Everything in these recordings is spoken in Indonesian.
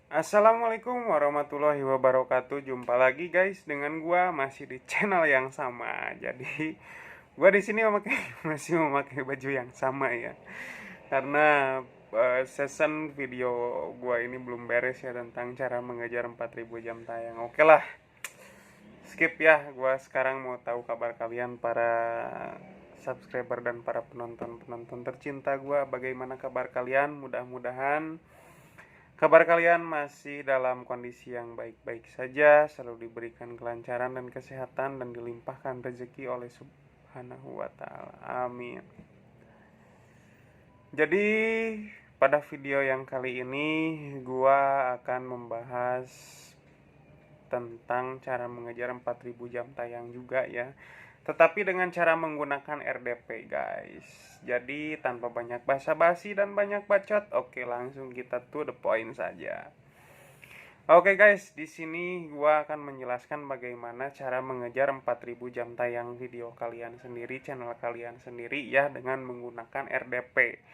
Assalamualaikum warahmatullahi wabarakatuh. Jumpa lagi guys dengan gua masih di channel yang sama. Jadi gua di sini masih memakai baju yang sama ya. Karena season video gua ini belum beres ya tentang cara mengejar 4000 jam tayang. Oke lah, skip ya. Gua sekarang mau tahu kabar kalian para subscriber dan para penonton-penonton tercinta gua. Bagaimana kabar kalian? Mudah-mudahan kabar kalian masih dalam kondisi yang baik-baik saja, selalu diberikan kelancaran dan kesehatan dan dilimpahkan rezeki oleh Subhanahu wa taala. Amin. Jadi pada video yang kali ini gua akan membahas tentang cara mengejar 4000 jam tayang juga ya. Tetapi dengan cara menggunakan RDP, guys. Jadi tanpa banyak basa-basi dan banyak bacot, oke langsung kita to the point saja. Oke guys, di sini gua akan menjelaskan bagaimana cara mengejar 4000 jam tayang video kalian sendiri, channel kalian sendiri ya dengan menggunakan RDP.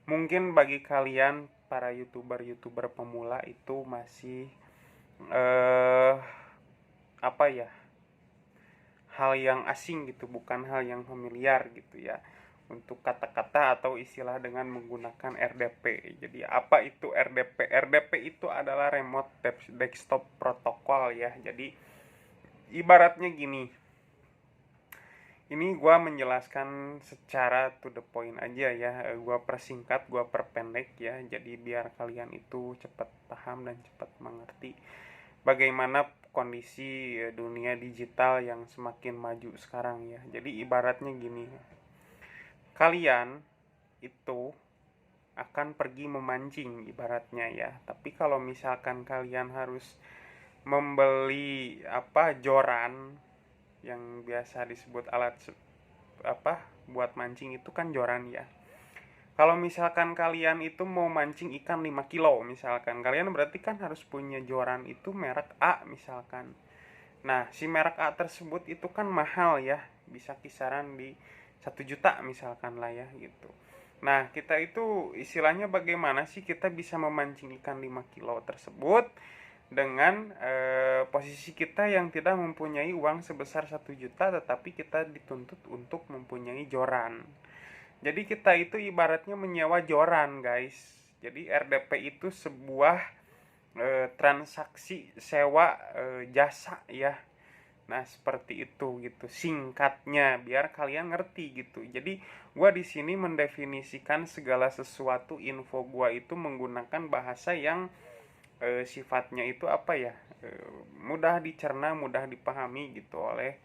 Mungkin bagi kalian para YouTuber pemula itu masih eh apa ya? Hal yang asing gitu, bukan hal yang familiar gitu ya. Untuk kata-kata atau istilah dengan menggunakan RDP. Jadi apa itu RDP? RDP itu adalah remote desktop protocol ya. Jadi ibaratnya gini. Ini gua menjelaskan secara to the point aja ya. Gua persingkat, gua perpendek ya. Jadi biar kalian itu cepat paham dan cepat mengerti bagaimana kondisi dunia digital yang semakin maju sekarang ya. Jadi ibaratnya gini, kalian itu akan pergi memancing ibaratnya ya. Tapi kalau misalkan kalian harus membeli joran yang biasa disebut alat buat mancing itu kan joran ya. Kalau misalkan kalian itu mau mancing ikan 5 kilo misalkan, kalian berarti kan harus punya joran itu merek A misalkan. Nah, si merek A tersebut itu kan mahal ya, bisa kisaran di 1 juta misalkan lah ya gitu. Nah, kita itu istilahnya bagaimana sih kita bisa memancing ikan 5 kilo tersebut dengan posisi kita yang tidak mempunyai uang sebesar 1 juta, tetapi kita dituntut untuk mempunyai joran. Jadi kita itu ibaratnya menyewa joran, guys. Jadi RDP itu sebuah transaksi sewa jasa ya. Nah, seperti itu gitu singkatnya biar kalian ngerti gitu. Jadi gua di sini mendefinisikan segala sesuatu info gua itu menggunakan bahasa yang sifatnya itu mudah dicerna, mudah dipahami gitu oleh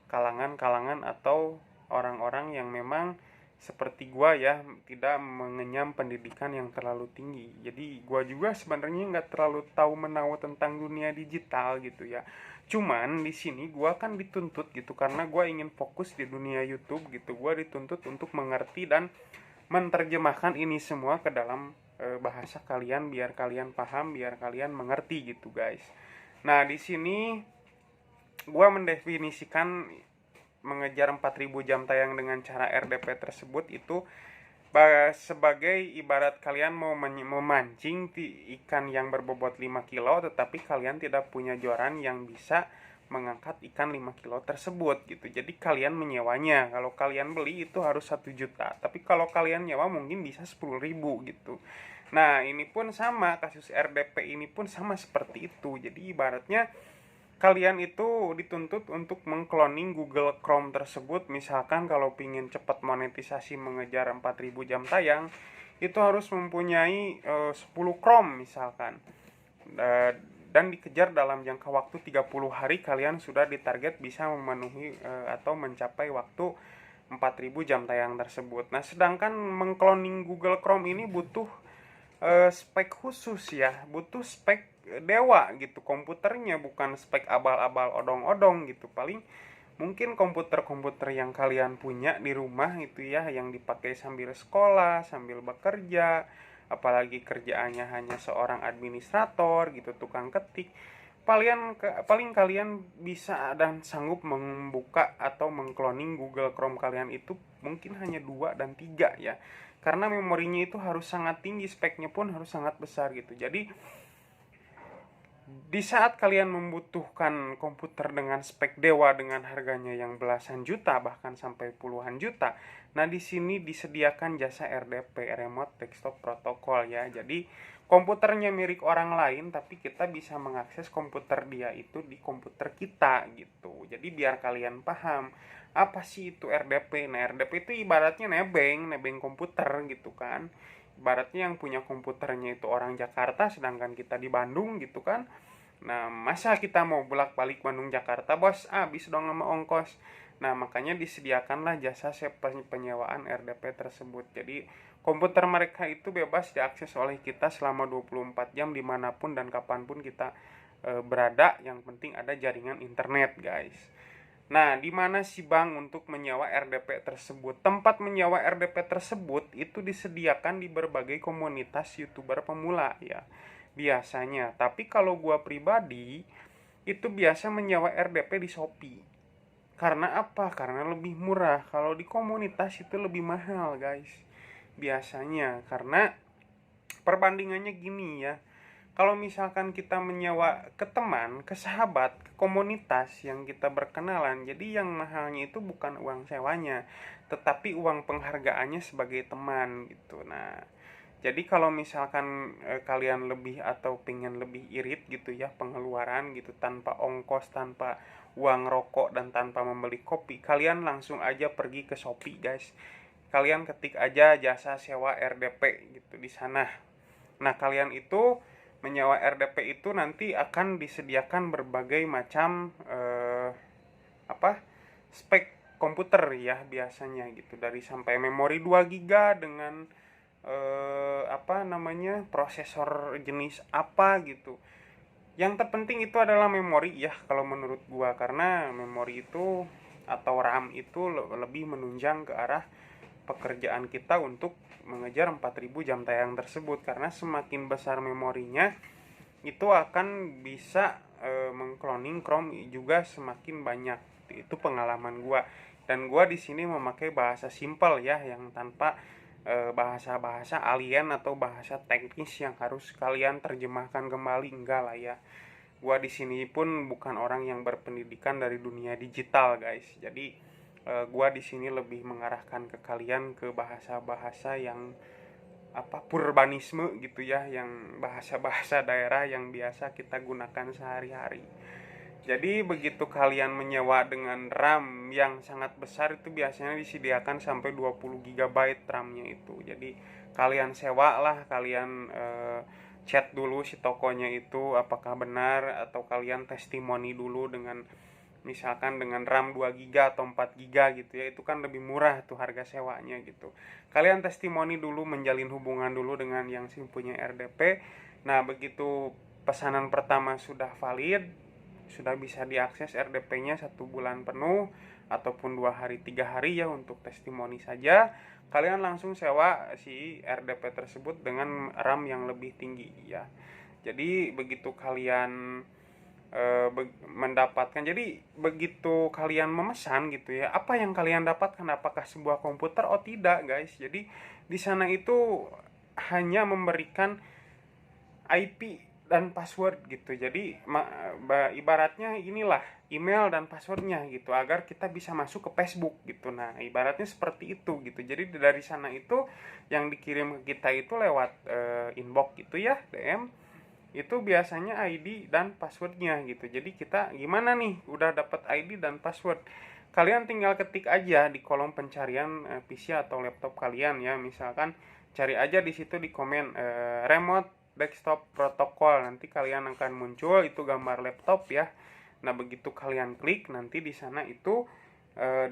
kalangan-kalangan atau orang-orang yang memang seperti gua ya, tidak mengenyam pendidikan yang terlalu tinggi. Jadi gua juga sebenarnya nggak terlalu tahu menahu tentang dunia digital gitu ya. Cuman di sini gua kan dituntut gitu karena gua ingin fokus di dunia YouTube gitu. Gua dituntut untuk mengerti dan menerjemahkan ini semua ke dalam bahasa kalian biar kalian paham, biar kalian mengerti gitu, guys. Nah, di sini gua mendefinisikan mengejar 4000 jam tayang dengan cara RDP tersebut itu sebagai ibarat kalian mau memancing ikan yang berbobot 5 kilo tetapi kalian tidak punya joran yang bisa mengangkat ikan 5 kilo tersebut gitu. Jadi kalian menyewanya. Kalau kalian beli itu harus 1 juta. Tapi kalau kalian nyewa mungkin bisa 10.000 gitu. Nah, ini pun sama, kasus RDP ini pun sama seperti itu. Jadi ibaratnya kalian itu dituntut untuk mengcloning Google Chrome tersebut. Misalkan kalau ingin cepat monetisasi mengejar 4000 jam tayang, itu harus mempunyai 10 Chrome misalkan. Dan dikejar dalam jangka waktu 30 hari kalian sudah ditarget bisa memenuhi atau mencapai waktu 4000 jam tayang tersebut. Nah, sedangkan mengcloning Google Chrome ini butuh spek khusus ya, butuh spek dewa gitu komputernya, bukan spek abal-abal odong-odong gitu. Paling mungkin komputer-komputer yang kalian punya di rumah itu ya, yang dipakai sambil sekolah, sambil bekerja, apalagi kerjaannya hanya seorang administrator gitu, tukang ketik. Paling kalian bisa dan sanggup membuka atau mengcloning Google Chrome kalian itu mungkin hanya 2 dan 3 ya, karena memorinya itu harus sangat tinggi, speknya pun harus sangat besar gitu. Jadi Di saat kalian membutuhkan komputer dengan spek dewa dengan harganya yang belasan juta bahkan sampai puluhan juta, nah di sini disediakan jasa RDP, Remote Desktop Protocol ya. Jadi komputernya milik orang lain tapi kita bisa mengakses komputer dia itu di komputer kita gitu. Jadi biar kalian paham apa sih itu RDP. Nah, RDP itu ibaratnya nebeng komputer gitu kan. Ibaratnya yang punya komputernya itu orang Jakarta sedangkan kita di Bandung gitu kan. Nah, masa kita mau bolak-balik Bandung Jakarta, bos? Habis dong sama ongkos. Nah, makanya disediakanlah jasa penyewaan RDP tersebut. Jadi, komputer mereka itu bebas diakses oleh kita selama 24 jam dimanapun dan kapanpun kita berada. Yang penting ada jaringan internet, guys. Nah, di mana sih Bang untuk menyewa RDP tersebut? Tempat menyewa RDP tersebut itu disediakan di berbagai komunitas YouTuber pemula ya. Biasanya, tapi kalau gua pribadi itu biasa menyewa RDP di Shopee. Karena apa? Karena lebih murah. Kalau di komunitas itu lebih mahal, guys. Biasanya karena perbandingannya gini ya, kalau misalkan kita menyewa ke teman, ke sahabat, ke komunitas yang kita berkenalan, jadi yang mahalnya itu bukan uang sewanya, tetapi uang penghargaannya sebagai teman gitu. Nah, jadi kalau misalkan kalian lebih atau pengen lebih irit gitu ya pengeluaran gitu tanpa ongkos, tanpa uang rokok dan tanpa membeli kopi, kalian langsung aja pergi ke Shopee, guys. Kalian ketik aja jasa sewa RDP gitu di sana. Nah, kalian itu menyewa RDP itu nanti akan disediakan berbagai macam spek komputer ya biasanya gitu, dari sampai memori 2 GB dengan prosesor jenis apa gitu. Yang terpenting itu adalah memori ya kalau menurut gua, karena memori itu atau RAM itu lebih menunjang ke arah pekerjaan kita untuk mengejar 4000 jam tayang tersebut, karena semakin besar memorinya itu akan bisa mengcloning Chrome juga semakin banyak. Itu pengalaman gua, dan gua di sini memakai bahasa simpel ya yang tanpa bahasa-bahasa alien atau bahasa teknis yang harus kalian terjemahkan kembali, enggak lah ya. Gua di sini pun bukan orang yang berpendidikan dari dunia digital, guys. Jadi gua di sini lebih mengarahkan ke kalian ke bahasa-bahasa yang purbanisme gitu ya, yang bahasa-bahasa daerah yang biasa kita gunakan sehari-hari. Jadi begitu kalian menyewa dengan RAM yang sangat besar itu biasanya disediakan sampai 20 GB RAM-nya itu. Jadi kalian sewa lah, kalian chat dulu si tokonya itu apakah benar, atau kalian testimoni dulu dengan misalkan dengan RAM 2 GB atau 4 GB gitu ya, itu kan lebih murah tuh harga sewanya gitu. Kalian testimoni dulu, menjalin hubungan dulu dengan yang punya RDP. Nah, begitu pesanan pertama sudah valid, sudah bisa diakses RDP-nya 1 bulan penuh ataupun 2 hari 3 hari ya untuk testimoni saja, kalian langsung sewa si RDP tersebut dengan RAM yang lebih tinggi ya. Jadi begitu kalian mendapatkan, jadi begitu kalian memesan gitu ya, apa yang kalian dapatkan? Apakah sebuah komputer? Oh tidak, guys. Jadi di sana itu hanya memberikan IP dan password gitu. Jadi ibaratnya inilah email dan passwordnya gitu agar kita bisa masuk ke Facebook gitu. Nah, ibaratnya seperti itu gitu. Jadi dari sana itu yang dikirim ke kita itu lewat inbox gitu ya, DM. Itu biasanya ID dan passwordnya gitu. Jadi kita gimana nih udah dapat ID dan password, kalian tinggal ketik aja di kolom pencarian PC atau laptop kalian ya, misalkan cari aja di situ di komen remote desktop protocol, nanti kalian akan muncul itu gambar laptop ya. Nah, begitu kalian klik nanti di sana itu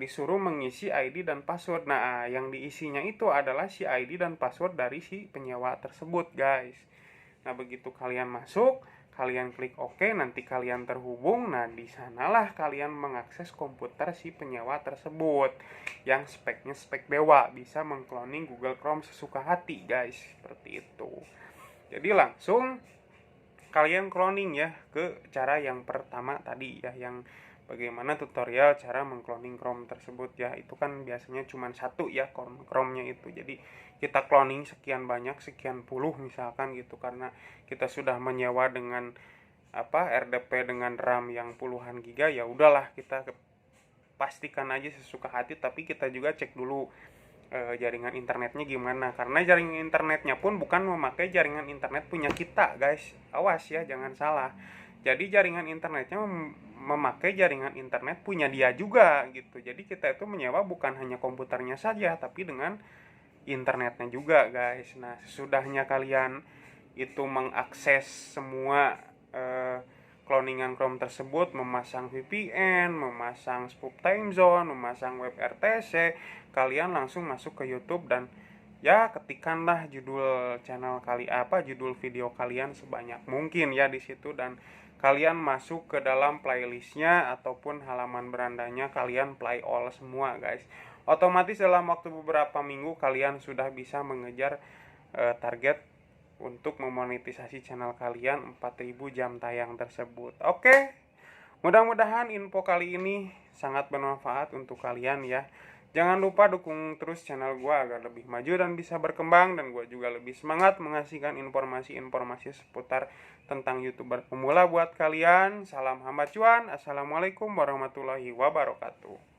disuruh mengisi ID dan password. Nah, yang diisinya itu adalah si ID dan password dari si penyewa tersebut, guys. Nah, begitu kalian masuk, kalian klik OK, nanti kalian terhubung. Nah, di sanalah kalian mengakses komputer si penyewa tersebut yang speknya spek dewa, bisa mengcloning Google Chrome sesuka hati, guys. Seperti itu. Jadi langsung kalian cloning ya ke cara yang pertama tadi ya, yang bagaimana tutorial cara mengcloning Chrome tersebut ya. Itu kan biasanya cuma satu ya Chrome-nya itu. Jadi kita cloning sekian banyak, sekian puluh misalkan gitu, karena kita sudah menyewa dengan RDP dengan RAM yang puluhan giga, ya udahlah kita pastikan aja sesuka hati, tapi kita juga cek dulu jaringan internetnya gimana, karena jaringan internetnya pun bukan memakai jaringan internet punya kita guys, awas ya jangan salah. Jadi jaringan internetnya memakai jaringan internet punya dia juga gitu. Jadi kita itu menyewa bukan hanya komputernya saja, tapi dengan internetnya juga guys. Nah sesudahnya kalian itu mengakses semua cloningan Chrome tersebut, memasang VPN, memasang spoof time zone, memasang web RTC, kalian langsung masuk ke YouTube dan ya ketikkanlah judul channel judul video kalian sebanyak mungkin ya di situ, dan kalian masuk ke dalam playlistnya ataupun halaman berandanya, kalian play all semua guys. Otomatis dalam waktu beberapa minggu kalian sudah bisa mengejar target untuk memonetisasi channel kalian 4000 jam tayang tersebut. Oke, mudah-mudahan info kali ini sangat bermanfaat untuk kalian ya. Jangan lupa dukung terus channel gue agar lebih maju dan bisa berkembang, dan gue juga lebih semangat mengasihkan informasi-informasi seputar tentang YouTuber pemula buat kalian. Salam hamba cuan. Assalamualaikum warahmatullahi wabarakatuh.